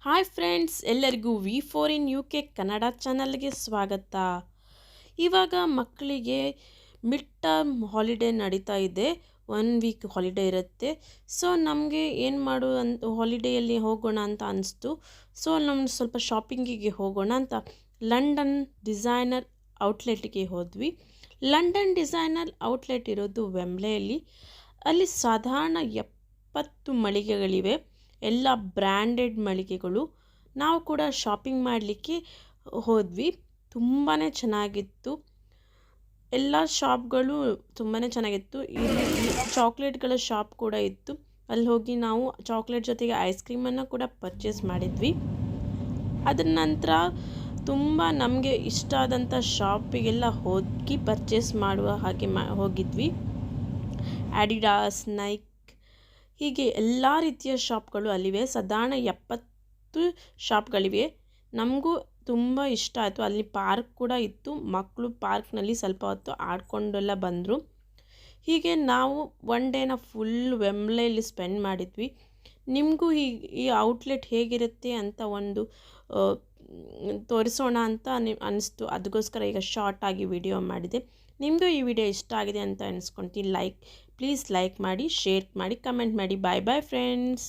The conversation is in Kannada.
ಹಾಯ್ ಫ್ರೆಂಡ್ಸ್, ಎಲ್ಲರಿಗೂ ವಿ4 ಇನ್ UK ಕನ್ನಡ ಚಾನಲ್ಗೆ ಸ್ವಾಗತ. ಇವಾಗ ಮಕ್ಕಳಿಗೆ ಮಿಡ್ ಟರ್ಮ್ ಹಾಲಿಡೇ ನಡೀತಾ ಇದೆ. 1 ವೀಕ್ ಹಾಲಿಡೇ ಇರುತ್ತೆ. ಸೊ ನಮಗೆ ಏನು ಮಾಡು ಅಂತ ಹಾಲಿಡೇಯಲ್ಲಿ ಹೋಗೋಣ ಅಂತ ಅನಿಸ್ತು. ಸೊ ನಮ್ಮ ಸ್ವಲ್ಪ ಶಾಪಿಂಗಿಗೆ ಹೋಗೋಣ ಅಂತ ಲಂಡನ್ ಡಿಸೈನರ್ ಔಟ್ಲೆಟ್ಗೆ ಹೋದ್ವಿ. ಲಂಡನ್ ಡಿಸೈನರ್ ಔಟ್ಲೆಟ್ ಇರೋದು ವೆಂಬ್ಲೆಯಲ್ಲಿ. ಅಲ್ಲಿ ಸಾಧಾರಣ 70 ಮಳಿಗೆಗಳಿವೆ, ಎಲ್ಲ ಬ್ರ್ಯಾಂಡೆಡ್ ಮಳಿಗೆಗಳು. ನಾವು ಕೂಡ ಶಾಪಿಂಗ್ ಮಾಡಲಿಕ್ಕೆ ಹೋದ್ವಿ. ತುಂಬಾ ಚೆನ್ನಾಗಿತ್ತು. ಎಲ್ಲ ಶಾಪ್ಗಳು ತುಂಬಾ ಚೆನ್ನಾಗಿತ್ತು. ಇಲ್ಲಿ ಚಾಕ್ಲೇಟ್ಗಳ ಶಾಪ್ ಕೂಡ ಇತ್ತು. ಅಲ್ಲಿ ಹೋಗಿ ನಾವು ಚಾಕ್ಲೇಟ್ ಜೊತೆಗೆ ಐಸ್ ಕ್ರೀಮನ್ನು ಕೂಡ ಪರ್ಚೇಸ್ ಮಾಡಿದ್ವಿ. ಅದರ ನಂತರ ತುಂಬ ನಮಗೆ ಇಷ್ಟ ಆದಂಥ ಶಾಪಿಗೆಲ್ಲ ಹೋಗಿ ಪರ್ಚೇಸ್ ಮಾಡುವ ಹಾಗೆ ಹೋಗಿದ್ವಿ. ಅಡಿಡಾಸ್, ನೈಕ್, ಹೀಗೆ ಎಲ್ಲ ರೀತಿಯ ಶಾಪ್ಗಳು ಅಲ್ಲಿವೆ. ಸಾಧಾರಣ 70 ಶಾಪ್ಗಳಿವೆ. ನಮಗೂ ತುಂಬ ಇಷ್ಟ ಆಯಿತು. ಅಲ್ಲಿ ಪಾರ್ಕ್ ಕೂಡ ಇತ್ತು. ಮಕ್ಕಳು ಪಾರ್ಕ್ನಲ್ಲಿ ಸ್ವಲ್ಪ ಹೊತ್ತು ಆಡ್ಕೊಂಡೆಲ್ಲ ಬಂದರು. ಹೀಗೆ ನಾವು ಒನ್ ಡೇನ ಫುಲ್ ವೆಂಬ್ಲೆಯಲ್ಲಿ ಸ್ಪೆಂಡ್ ಮಾಡಿದ್ವಿ. ನಿಮಗೂ ಈ ಔಟ್ಲೆಟ್ ಹೇಗಿರುತ್ತೆ ಅಂತ ಒಂದು ತೋರಿಸೋಣ ಅಂತ ಅನಿಸ್ತು. ಅದಕ್ಕೋಸ್ಕರ ಈಗ ಶಾರ್ಟ್ ಆಗಿ ವಿಡಿಯೋ ಮಾಡಿದೆ. ನಿಮಗೂ ಈ ವಿಡಿಯೋ ಇಷ್ಟ ಆಗಿದೆ ಅಂತ ಅನಿಸ್ಕೊಳ್ತೀನಿ. ಪ್ಲೀಸ್ ಲೈಕ್ ಮಾಡಿ, ಶೇರ್ ಮಾಡಿ, ಕಮೆಂಟ್ ಮಾಡಿ. ಬಾಯ್ ಬಾಯ್ ಫ್ರೆಂಡ್ಸ್.